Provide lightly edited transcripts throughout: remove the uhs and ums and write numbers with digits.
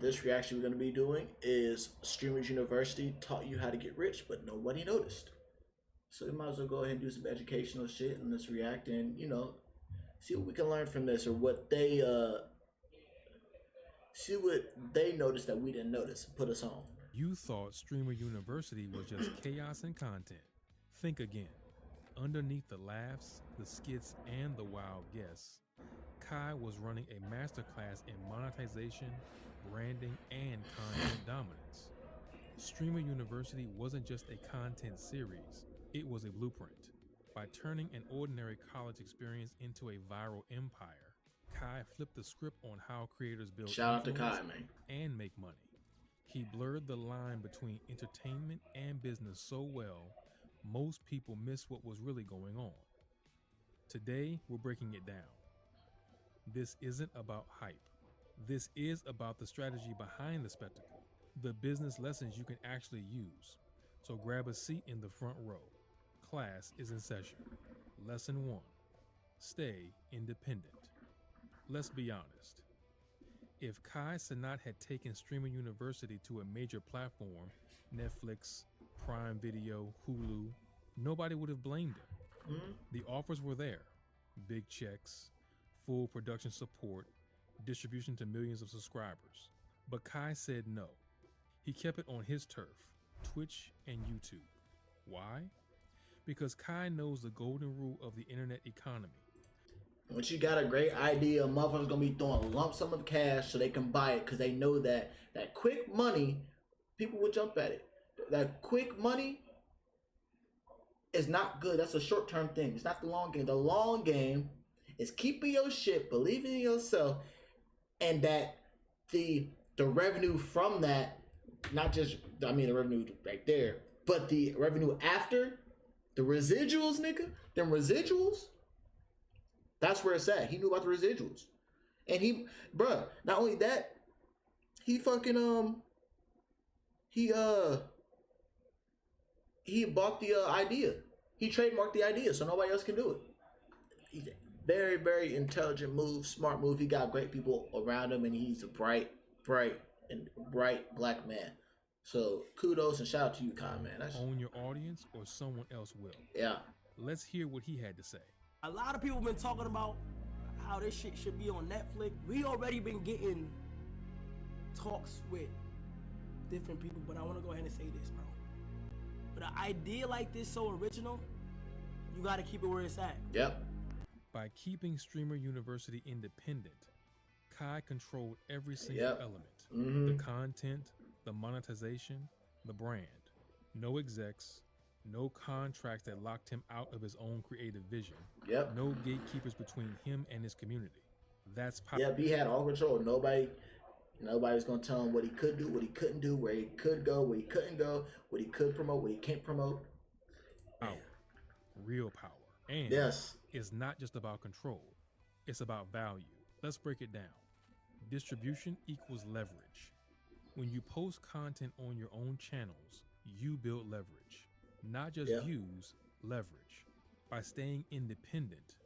this reaction we're going to be doing is Streamers University taught you how to get rich, but nobody noticed. So we might as well go ahead and do some educational shit and let's react and, see what we can learn from this or what they see what they noticed that we didn't notice and put us on. You thought Streamer University was just chaos and content. Think again. Underneath the laughs, the skits, and the wild guests, Kai was running a masterclass in monetization, branding, and content dominance. Streamer University wasn't just a content series, it was a blueprint. By turning an ordinary college experience into a viral empire, Kai flipped the script on how creators build Shout out to Kai, man. And make money. He blurred the line between entertainment and business so well, most people miss what was really going on. Today, we're breaking it down. This isn't about hype. This is about the strategy behind the spectacle, the business lessons you can actually use. So grab a seat in the front row. Class is in session. Lesson 1, stay independent. Let's be honest. If Cenat had taken Streamer University to a major platform, Netflix, Prime Video, Hulu, nobody would have blamed him. The offers were there. Big checks, full production support, distribution to millions of subscribers. But Kai said no. He kept it on his turf, Twitch and YouTube. Why? Because Kai knows the golden rule of the internet economy. Once you got a great idea, motherfuckers gonna be throwing a lump sum of cash so they can buy it because they know that quick money, people will jump at it. That quick money is not good. That's a short-term thing. It's not the long game. The long game is keeping your shit, believing in yourself, and that the revenue from that, not just, the revenue right there, but the revenue after, the residuals, nigga, them residuals, that's where it's at. He knew about the residuals. And not only that, he fucking, he bought the idea. He trademarked the idea so nobody else can do it. He's a very, very intelligent move, smart move. He got great people around him and he's a bright black man. So kudos and shout out to you, Kai, man. Own your audience or someone else will. Yeah. Let's hear what he had to say. A lot of people been talking about how this shit should be on Netflix. We already been getting talks with different people, but I want to go ahead and say this, bro. But an idea like this so original, you got to keep it where it's at. Yep. By keeping Streamer University independent, Kai controlled every single element. The content, the monetization, the brand. No execs, no contracts that locked him out of his own creative vision. Yep. No gatekeepers between him and his community. That's power. Yep, he had all control. Nobody's gonna tell him what he could do, what he couldn't do, where he could go, where he couldn't go, what he could promote, what he can't promote. Power. Real power. And it's not just about control. It's about value. Let's break it down. Distribution equals leverage. When you post content on your own channels, you build leverage. Not just views, leverage. By staying independent,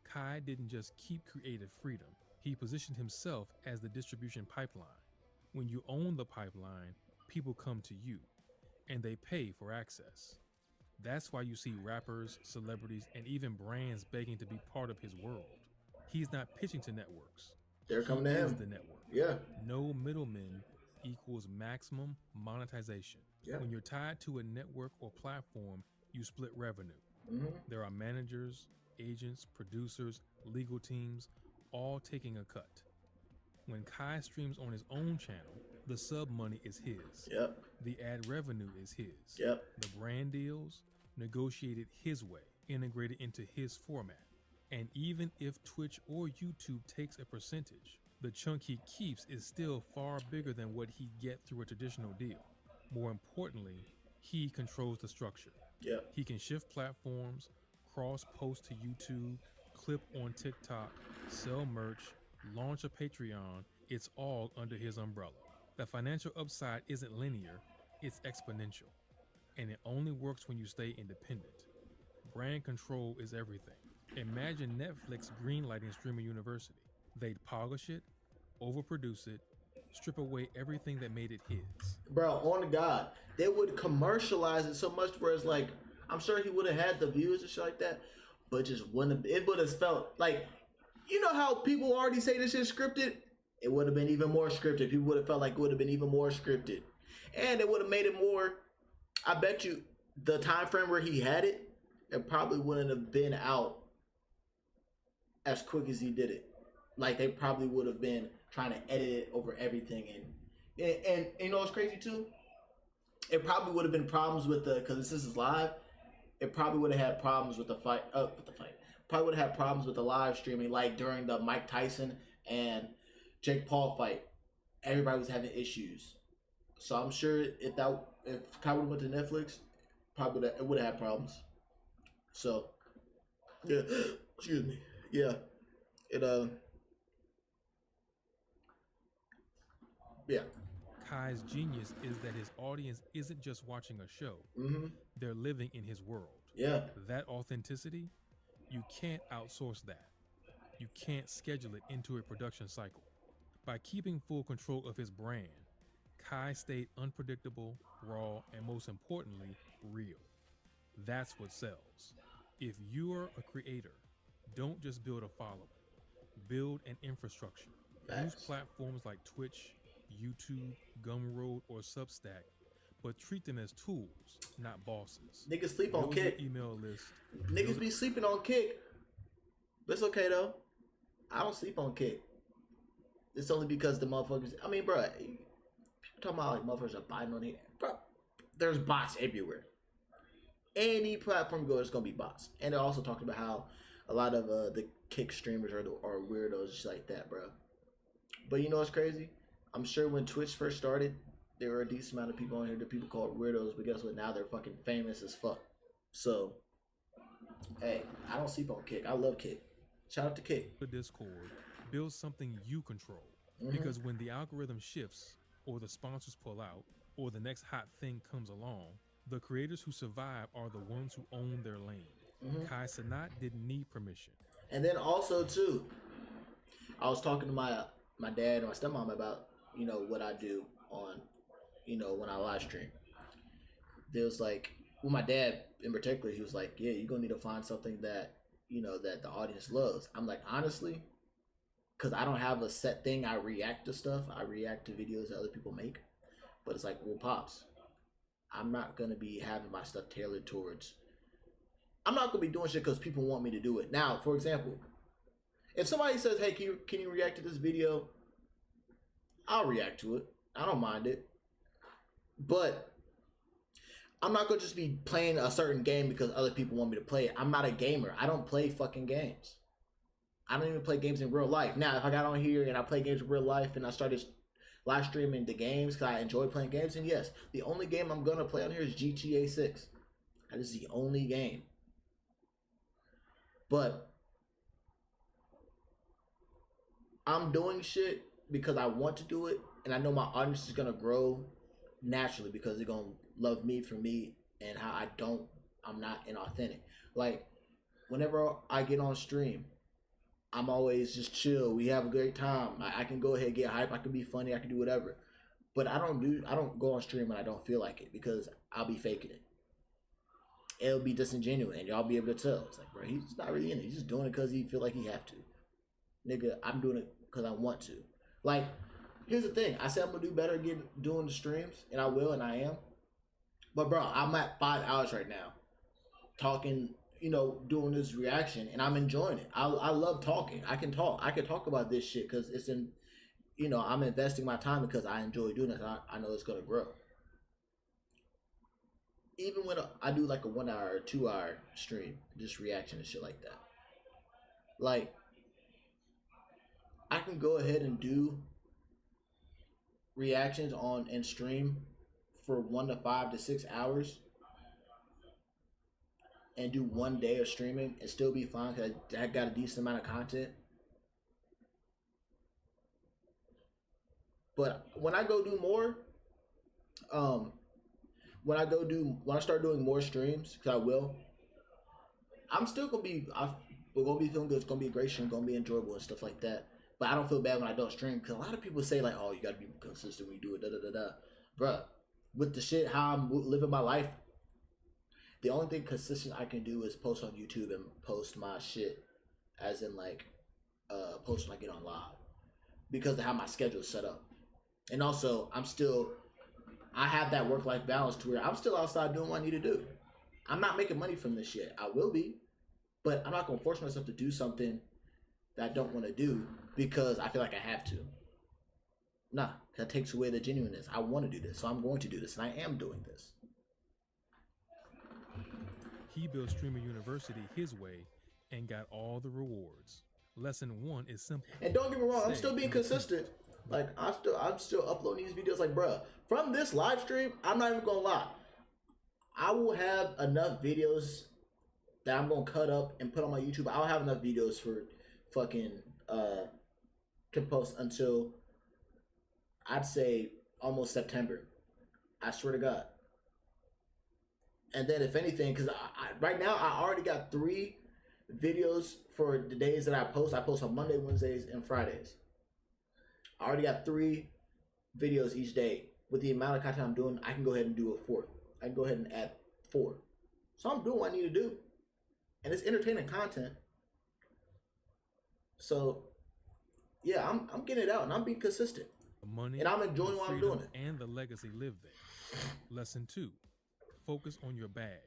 Kai didn't just keep creative freedom. He positioned himself as the distribution pipeline. When you own the pipeline, people come to you, and they pay for access. That's why you see rappers, celebrities, and even brands begging to be part of his world. He's not pitching to networks. They're coming to him. He is the network. Yeah. No middlemen equals maximum monetization. Yeah. When you're tied to a network or platform, you split revenue. There are managers, agents, producers, legal teams, all taking a cut. When Kai streams on his own channel, the sub money is his. Yep. The ad revenue is his. Yep. The brand deals negotiated his way, integrated into his format. And even if Twitch or YouTube takes a percentage, the chunk he keeps is still far bigger than what he'd get through a traditional deal. More importantly, he controls the structure. Yep. He can shift platforms, cross-post to YouTube, clip on TikTok, sell merch, launch a Patreon. It's all under his umbrella. The financial upside isn't linear, it's exponential. And it only works when you stay independent. Brand control is everything. Imagine Netflix greenlighting Streamer University. They'd polish it, overproduce it, strip away everything that made it his. Bro, on God, they would commercialize it so much where it's like, I'm sure he would have had the views and shit like that, but just wouldn't have, it would have felt like, you know how people already say this shit scripted? It would have been even more scripted. People would have felt like it would have been even more scripted. And it would have made it more, I bet you, the time frame where he had it, it probably wouldn't have been out as quick as he did it. Like, they probably would have been trying to edit it over everything. And you know what's crazy too? It probably would have been problems with the, because this is live, it probably would have had problems with the fight. Probably would have had problems with the live streaming, like during the Mike Tyson and Jake Paul fight. Everybody was having issues. So I'm sure if Kai would have went to Netflix, probably it would have had problems. So, yeah, excuse me. Yeah, yeah. Kai's genius is that his audience isn't just watching a show. Mm-hmm. They're living in his world. Yeah. That authenticity, you can't outsource that. You can't schedule it into a production cycle. By keeping full control of his brand, Kai stayed unpredictable, raw, and most importantly, real. That's what sells. If you're a creator, don't just build a following. Build an infrastructure. Use platforms like Twitch, YouTube, Gumroad, or Substack, but treat them as tools, not bosses. Niggas sleep on Kick. Email list. Niggas be sleeping on Kick. But it's okay though. I don't sleep on Kick. It's only because the motherfuckers. I mean, bro, people talking about like motherfuckers are biting on it. Bro, there's bots everywhere. Any platform you go, there's gonna be bots. And they're also talking about how a lot of the Kick streamers are weirdos, just like that, bro. But you know what's crazy? I'm sure when Twitch first started, there were a decent amount of people on here that people called weirdos, but guess what? Now they're fucking famous as fuck. So, hey, I don't sleep on Kick. I love Kick. Shout out to Kick. The Discord, build something you control. Mm-hmm. Because when the algorithm shifts, or the sponsors pull out, or the next hot thing comes along, the creators who survive are the ones who own their lane. Mm-hmm. Kai Cenat didn't need permission. And then also too, I was talking to my dad and my stepmom about, you know, what I do on, you know, when I live stream. There was like, well, my dad in particular, he was like, yeah, you're gonna need to find something that, you know, that the audience loves. I'm like, honestly, because I don't have a set thing. I react to stuff. I react to videos that other people make. But it's like, well, Pops, I'm not gonna be having my stuff tailored towards. I'm not gonna be doing shit because people want me to do it. Now, for example, if somebody says, "Hey, can you react to this video?" I'll react to it. I don't mind it. But I'm not gonna just be playing a certain game because other people want me to play it. I'm not a gamer. I don't play fucking games. I don't even play games in real life. Now, if I got on here and I play games in real life and I started live streaming the games because I enjoy playing games, and yes, the only game I'm gonna play on here is GTA 6. That is the only game. But I'm doing shit because I want to do it, and I know my audience is gonna grow naturally because they're gonna love me for me and how I'm not inauthentic. Like, whenever I get on stream, I'm always just chill. We have a great time. I can go ahead and get hype. I can be funny. I can do whatever. But I don't go on stream when I don't feel like it because I'll be faking it. It'll be disingenuous, and y'all be able to tell. It's like, bro, he's not really in it. He's just doing it because he feel like he have to. Nigga, I'm doing it because I want to. Like, here's the thing. I said I'm gonna do better doing the streams, and I will, and I am. But bro, I'm at 5 hours right now, talking, you know, doing this reaction, and I'm enjoying it. I love talking. I can talk about this shit because it's in, you know, I'm investing my time because I enjoy doing it. I know it's gonna grow. Even when I do like a 1 hour or 2 hour stream, just reaction and shit like that. Like, I can go ahead and do reactions on and stream for 1 to 5 to 6 hours and do 1 day of streaming and still be fine because I got a decent amount of content. But when I go do more, when I start doing more streams, because I will, I'm still gonna be, we're gonna be feeling good. It's gonna be a great stream, gonna be enjoyable and stuff like that. But I don't feel bad when I don't stream because a lot of people say like, "Oh, you gotta be consistent when you do it." Da da da da, bruh. With the shit how I'm living my life, the only thing consistent I can do is post on YouTube and post my shit, as in like, post when I get on live, because of how my schedule is set up. And also, I have that work-life balance to where I'm still outside doing what I need to do. I'm not making money from this shit. I will be, but I'm not gonna force myself to do something that I don't want to do because I feel like I have to. Nah, that takes away the genuineness. I want to do this, so I'm going to do this, and I am doing this. He built Streamer University his way and got all the rewards. Lesson 1 is simple. And don't get me wrong, I'm still being consistent. Like I'm still uploading these videos. Like, bruh, from this live stream, I'm not even gonna lie. I will have enough videos that I'm gonna cut up and put on my YouTube. I'll have enough videos for fucking to post until I'd say almost September. I swear to God. And then if anything, because right now I already got 3 videos for the days that I post. I post on Monday, Wednesdays, and Fridays. I already got 3 videos each day. With the amount of content I'm doing, I can go ahead and do a 4th. I can go ahead and add 4. So I'm doing what I need to do. And it's entertaining content. So yeah, I'm getting it out and I'm being consistent. Money, and I'm enjoying while I'm doing it. And the legacy live there. Lesson 2, focus on your bag,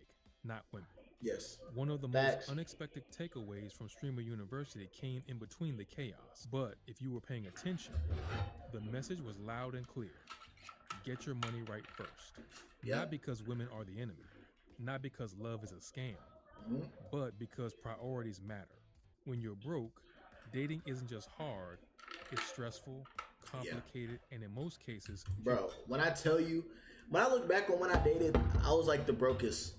not women. Yes. One of the most unexpected takeaways from Streamer University came in between the chaos. But if you were paying attention, the message was loud and clear. Get your money right first. Not because women are the enemy. Not because love is a scam. But because priorities matter. When you're broke, dating isn't just hard. It's stressful, complicated, and in most cases... Bro, when I tell you, when I look back on when I dated, I was like the brokest.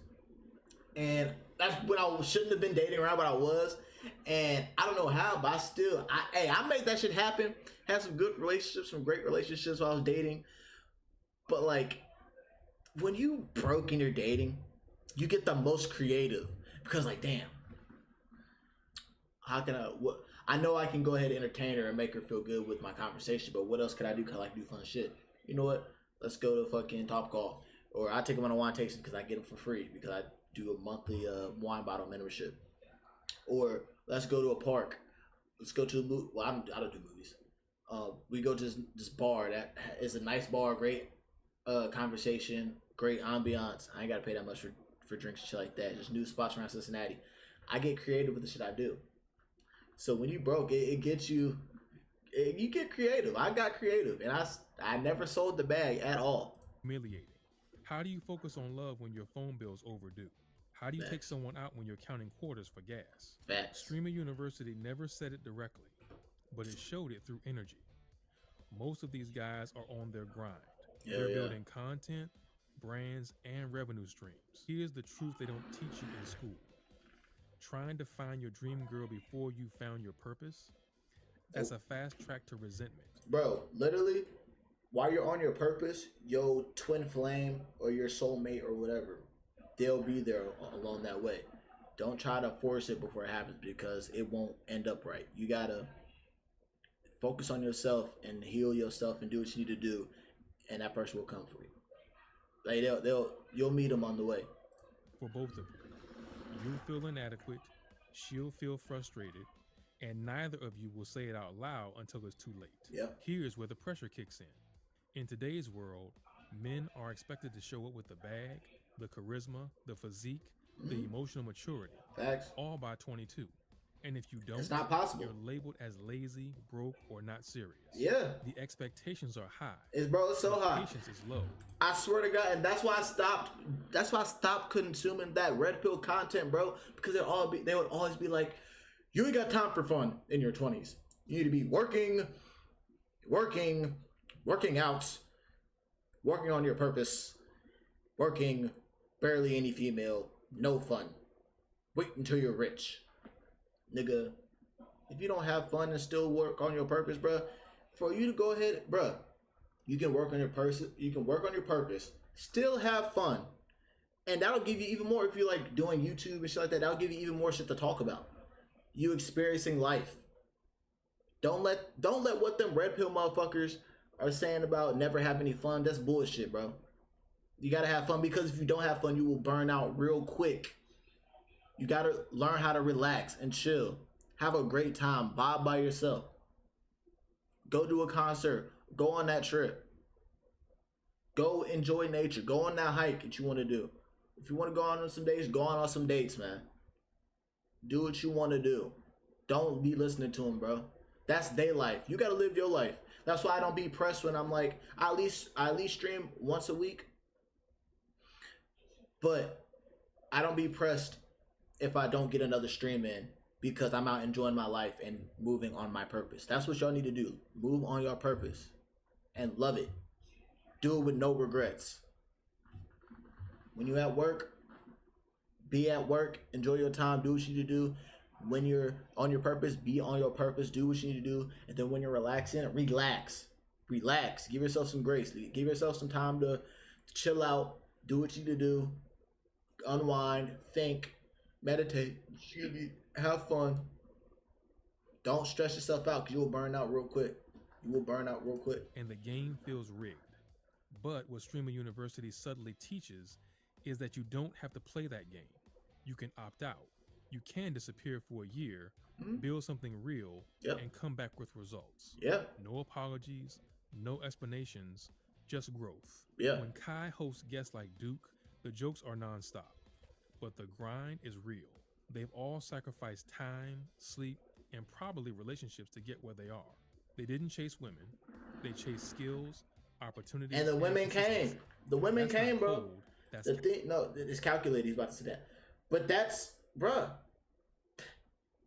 And that's when I shouldn't have been dating around, but I was. And I don't know how, but I made that shit happen. Had some good relationships, some great relationships while I was dating. But like, when you broke and you're dating, you get the most creative. Because like, damn, how can I know I can go ahead and entertain her and make her feel good with my conversation, but what else could I do? Cause I like to do fun shit. You know what? Let's go to fucking Topgolf. Or I take them on a wine tasting because I get them for free because I do a monthly wine bottle membership. Or let's go to a park. Let's go to a movie. Well, I don't do movies. We go to this bar that is a nice bar, great conversation, great ambiance. I ain't got to pay that much for drinks and shit like that. Just new spots around Cincinnati. I get creative with the shit I do. So when you broke, it gets you. You get creative. I got creative, and I never sold the bag at all. Humiliating. How do you focus on love when your phone bill's overdue? How do you take someone out when you're counting quarters for gas? Facts. Streamer University never said it directly, but it showed it through energy. Most of these guys are on their grind. They're building content, brands, and revenue streams. Here's the truth they don't teach you in school. Trying to find your dream girl before you found your purpose, that's a fast track to resentment. Bro, literally, while you're on your purpose, your twin flame or your soulmate or whatever, they'll be there along that way. Don't try to force it before it happens because it won't end up right. You gotta focus on yourself and heal yourself and do what you need to do, and that person will come for you. Like you'll meet them on the way. For both of you. You'll feel inadequate, she'll feel frustrated, and neither of you will say it out loud until it's too late. Yep. Here's where the pressure kicks in. In today's world, men are expected to show up with the bag, the charisma, the physique, the emotional maturity. Facts. All by 22. And if you don't, it's not possible. You're labeled as lazy, broke, or not serious. Yeah. The expectations are high. It's so high. Patience is low. I swear to God, and that's why I stopped consuming that red pill content, bro. Because they would always be like, you ain't got time for fun in your 20s. You need to be working out, working on your purpose, working, barely any female, no fun. Wait until you're rich. Nigga, if you don't have fun and still work on your purpose, bro, for you to go ahead, bro, you can work on your purpose, still have fun, and that'll give you even more if you like doing YouTube and shit like that. That'll give you even more shit to talk about. You experiencing life. Don't let what them red pill motherfuckers are saying about never have any fun. That's bullshit, bro. You gotta have fun, because if you don't have fun, you will burn out real quick. You gotta learn how to relax and chill. Have a great time. Vibe by yourself. Go do a concert. Go on that trip. Go enjoy nature. Go on that hike that you want to do. If you want to go on some dates, go on some dates, man. Do what you want to do. Don't be listening to them, bro. That's their life. You gotta live your life. That's why I don't be pressed when I'm like, I at least stream once a week. But I don't be pressed if I don't get another stream in, because I'm out enjoying my life and moving on my purpose. That's what y'all need to do. Move on your purpose and love it. Do it with no regrets. When you're at work, be at work. Enjoy your time. Do what you need to do. When you're on your purpose, be on your purpose. Do what you need to do. And then when you're relaxing, relax. Relax. Give yourself some grace. Give yourself some time to chill out. Do what you need to do. Unwind. Think. Meditate. Have fun. Don't stress yourself out, because you will burn out real quick. You will burn out real quick. And the game feels rigged. But what Streamer University subtly teaches is that you don't have to play that game. You can opt out. You can disappear for a year, build something real, and come back with results. No apologies, no explanations, just growth. When Kai hosts guests like Duke, the jokes are nonstop, but the grind is real. They've all sacrificed time, sleep, and probably relationships to get where they are. They didn't chase women. They chased skills, opportunities, and the women came. The women came, bro. Cold, that's the thing, no, it's calculated. He's about to say that, but that's, bruh.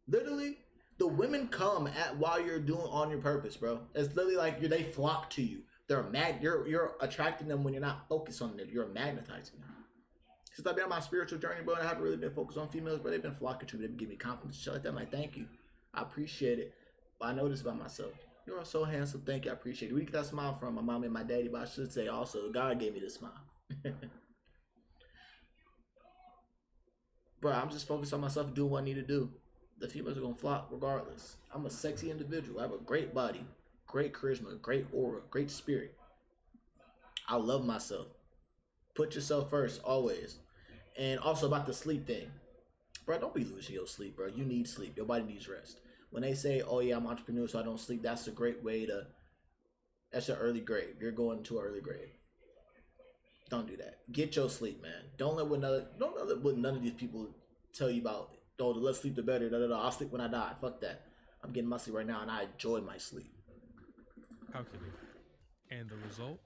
Literally, the women come at while you're doing on your purpose, bro. It's literally like they flock to you. You're attracting them when you're not focused on them. You're magnetizing them. Since I've been on my spiritual journey, bro, and I haven't really been focused on females, but they've been flocking to me. They've been giving me confidence, shit like that. I'm like, thank you. I appreciate it. But I know this about myself. You're so handsome. Thank you. I appreciate it. Where you get that smile from? My mom and my daddy, but I should say also, God gave me this smile. Bro, I'm just focused on myself, doing what I need to do. The females are going to flock regardless. I'm a sexy individual. I have a great body, great charisma, great aura, great spirit. I love myself. Put yourself first, always. And also about the sleep thing. Bro, don't be losing your sleep, bro. You need sleep. Your body needs rest. When they say, oh yeah, I'm an entrepreneur, so I don't sleep, that's a great way to, that's your early grave. You're going to an early grave. Don't do that. Get your sleep, man. Don't let what none of these people tell you about, oh, the less sleep the better, I'll sleep when I die. Fuck that. I'm getting my sleep right now, and I enjoy my sleep. Calculated. And the result?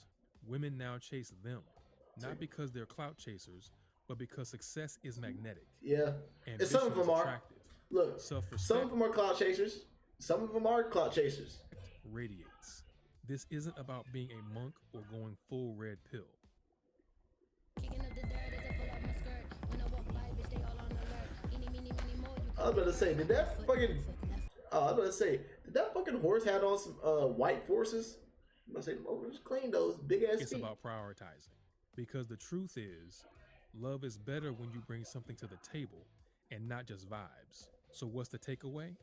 Women now chase them. Not because they're clout chasers, but because success is magnetic. Yeah. And some of them are. Look, some of them are clout chasers. Some of them are clout chasers. Radiates. This isn't about being a monk or going full red pill. I was about to say, did that fucking horse had on some white forces? I'm about to say, oh, just clean those big ass feet. It's about prioritizing. Because the truth is, love is better when you bring something to the table and not just vibes. So what's the takeaway?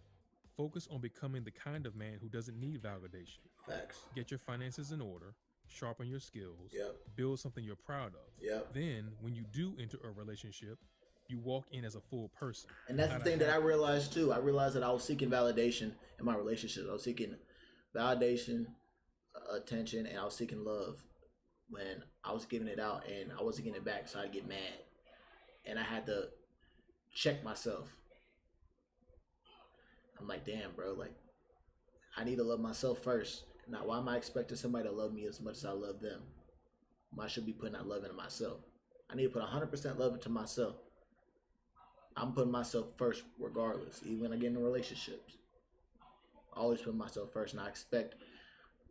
Focus on becoming the kind of man who doesn't need validation. Facts. Get your finances in order, sharpen your skills, build something you're proud of. Then, when you do enter a relationship, you walk in as a full person. And that's the thing that I realized too. I realized that I was seeking validation in my relationship. I was seeking validation, attention, and I was seeking love when I was giving it out and I wasn't getting it back, so I'd get mad. And I had to check myself. I'm like, damn, bro, like, I need to love myself first. Now, why am I expecting somebody to love me as much as I love them? I should be putting that love into myself. I need to put 100% love into myself. I'm putting myself first regardless, even when I get into relationships. I always put myself first, and I expect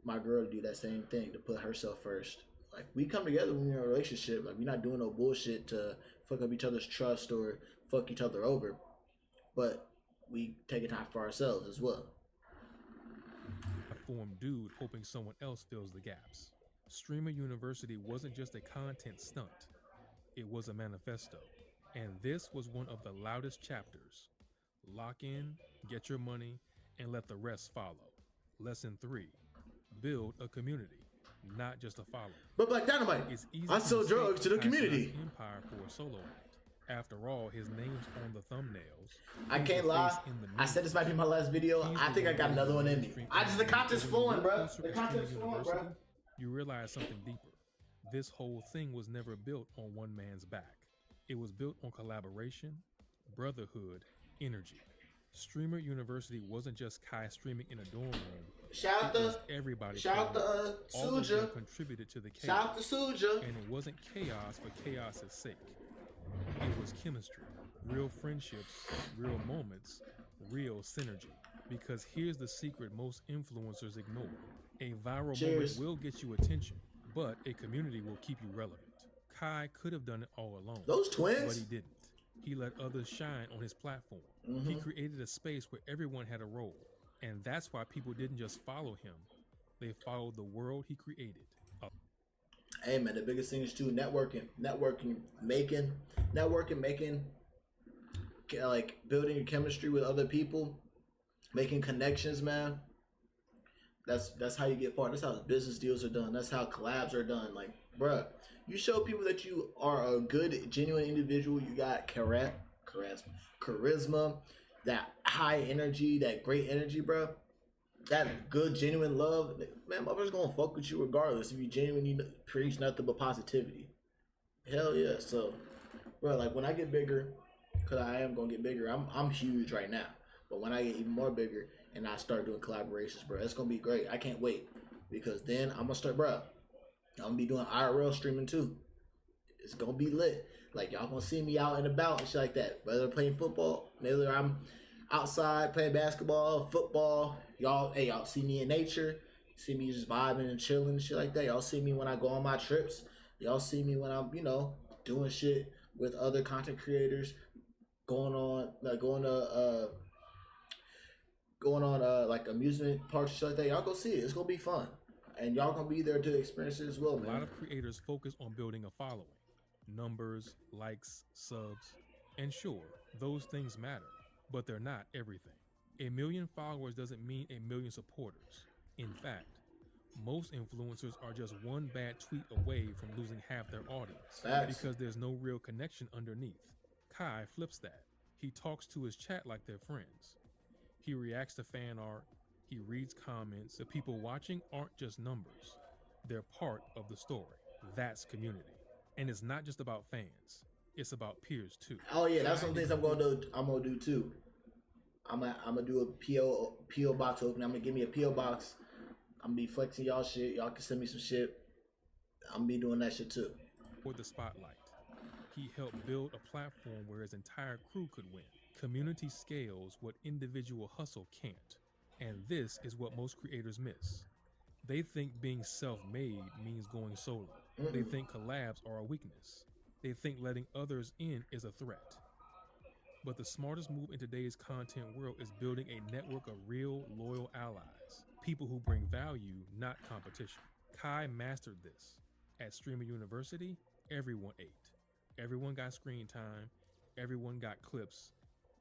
my girl to do that same thing, to put herself first. Like, we come together when we're in a relationship. Like, we're not doing no bullshit to fuck up each other's trust or fuck each other over. But we take time for ourselves as well. A formed dude hoping someone else fills the gaps. Streamer University wasn't just a content stunt. It was a manifesto. And this was one of the loudest chapters. Lock in, get your money, and let the rest follow. Lesson 3: build a community, not just a following. But Black Dynamite, It's easy I to sell mistake drugs to the Kai community. Cenat's empire for a solo act. After all, his name's on the thumbnails. I He's can't the lie. face in the I said this might be my last video. He's I the think I one got another one in me. mainstream I just the energy. content's But when you flowing, look bro. closer The at content's Streamer flowing, University, bro. you realize something deeper. This whole thing was never built on one man's back. It was built on collaboration, brotherhood, energy. Streamer University wasn't just Kai streaming in a dorm room. Shout It was out to everybody. shout out to All of them Suja. contributed to the chaos. Shout out to Suja. And it wasn't chaos for chaos's sake. It was chemistry, real friendships, real moments, real synergy. Because here's the secret most influencers ignore. A viral Cheers. moment will get you attention, but a community will keep you relevant. Kai could have done it all alone. Those But twins. he didn't. He let others shine on his platform. He created a space where everyone had a role. And that's why people didn't just follow him. They followed the world he created. Hey man, the biggest thing is too networking, making, like building your chemistry with other people, making connections, man. That's how you get far. That's how business deals are done. That's how collabs are done. Like, bruh, you show people that you are a good, genuine individual. You got charisma, that high energy, that great energy, bruh. That good, genuine love, man, motherfuckers gonna fuck with you regardless if you genuinely preach nothing but positivity. Hell yeah. So, bro, like when I get bigger, cause I am gonna get bigger. I'm huge right now, but when I get even more bigger and I start doing collaborations, bro, it's gonna be great. I can't wait because then I'm gonna start, bro. I'm gonna be doing IRL streaming too. It's gonna be lit. Like y'all gonna see me out and about and shit like that. Whether I'm playing football, whether I'm outside playing basketball, football. Y'all see me in nature. See me just vibing and chilling and shit like that. Y'all see me when I go on my trips. Y'all see me when I'm, doing shit with other content creators, going on like amusement parks and shit like that. Y'all go see it. It's gonna be fun, and y'all gonna be there to experience it as well, A man. lot of creators focus on building a following. Numbers, likes, subs, and sure, those things matter, but they're not everything. 1 million followers doesn't mean 1 million supporters. In fact, most influencers are just one bad tweet away from losing half their audience. Facts. Because there's no real connection underneath. Kai flips that. He talks to his chat like they're friends. He reacts to fan art. He reads comments. The people watching aren't just numbers. They're part of the story. That's community. And it's not just about fans. It's about peers too. Oh yeah, that's some things I'm gonna do too. I'm gonna do a PO box opening. I'm gonna give me a PO box. I'm gonna be flexing y'all shit. Y'all can send me some shit. I'm gonna be doing that shit too. For the spotlight, he helped build a platform where his entire crew could win. Community scales what individual hustle can't. And this is what most creators miss. They think being self-made means going solo. They think collabs are a weakness. They think letting others in is a threat. But the smartest move in today's content world is building a network of real, loyal allies. People who bring value, not competition. Kai mastered this. At Streamer University, everyone ate. Everyone got screen time. Everyone got clips.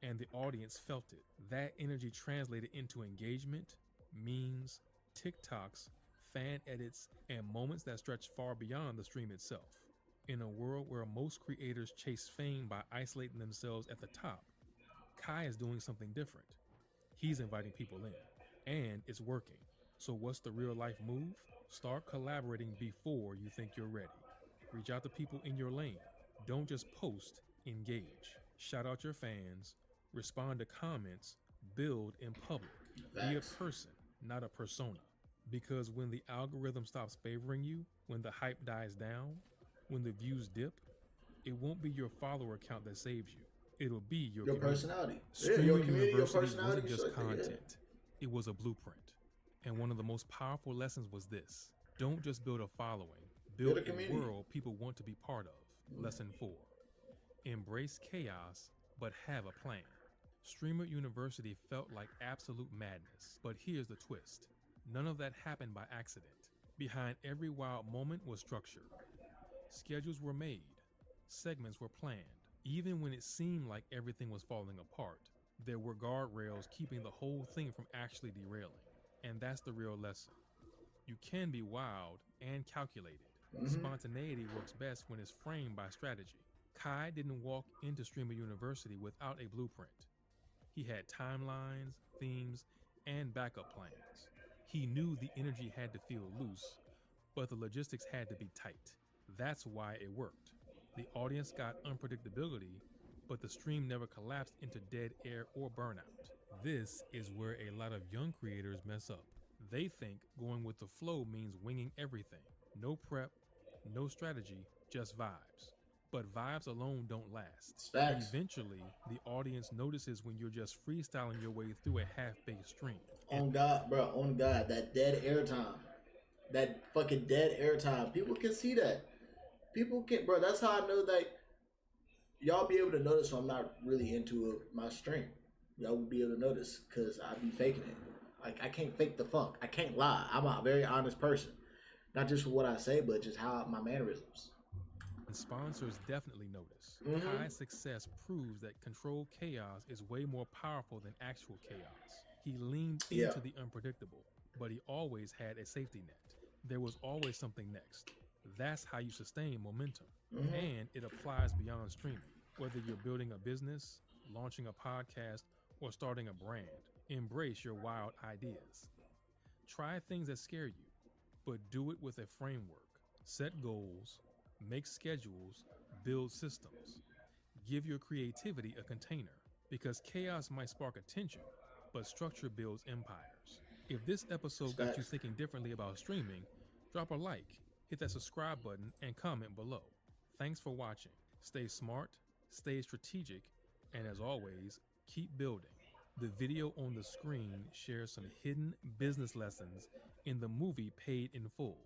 And the audience felt it. That energy translated into engagement, memes, TikToks, fan edits, and moments that stretch far beyond the stream itself. In a world where most creators chase fame by isolating themselves at the top, Kai is doing something different. He's inviting people in, and it's working. So what's the real life move? Start collaborating before you think you're ready. Reach out to people in your lane. Don't just post, engage. Shout out your fans, respond to comments, build in public. Be a person, not a persona. Because when the algorithm stops favoring you, when the hype dies down, when the views dip, it won't be your follower count that saves you. It'll be your personality. Streamer Your community, your University personality. wasn't just shit like that, yeah. content. It was a blueprint. And one of the most powerful lessons was this. Don't just build a following. Build Build a a community. world people want to be part of. Lesson 4. Embrace chaos, but have a plan. Streamer University felt like absolute madness. But here's the twist. None of that happened by accident. Behind every wild moment was structure. Schedules were made. Segments were planned. Even when it seemed like everything was falling apart, there were guardrails keeping the whole thing from actually derailing. And that's the real lesson. You can be wild and calculated. Mm-hmm. Spontaneity works best when it's framed by strategy. Kai didn't walk into Streamer University without a blueprint. He had timelines, themes, and backup plans. He knew the energy had to feel loose, but the logistics had to be tight. That's why it worked. The audience got unpredictability, but the stream never collapsed into dead air or burnout. This is where a lot of young creators mess up. They think going with the flow means winging everything. No prep, no strategy, just vibes. But vibes alone don't last. Facts. Eventually, the audience notices when you're just freestyling your way through a half-baked stream. On God, bro, on God, that dead air time. That fucking dead air time. People can see that. People can, bro, that's how I know that y'all be able to notice when I'm not really into my stream. Y'all will be able to notice because I be faking it. Like, I can't fake the funk. I can't lie. I'm a very honest person. Not just for what I say, but just how my mannerisms. And sponsors definitely notice. Mm-hmm. Kai's success proves that controlled chaos is way more powerful than actual chaos. He leaned into the unpredictable, but he always had a safety net. There was always something next. That's how you sustain momentum. Mm-hmm. And it applies beyond streaming. Whether you're building a business, launching a podcast, or starting a brand, embrace your wild ideas. Try things that scare you, but do it with a framework. Set goals, make schedules, build systems. Give your creativity a container, because chaos might spark attention, but structure builds empires. If this episode got you thinking differently about streaming, drop a like, hit that subscribe button, and comment below. Thanks for watching. Stay smart, stay strategic, and as always, keep building. The video on the screen shares some hidden business lessons in the movie Paid in Full.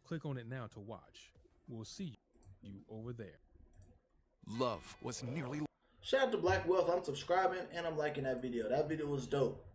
Click on it now to watch. We'll see you over there. Love was nearly... Shout out to Black Wealth. I'm subscribing and I'm liking that video. That video was dope.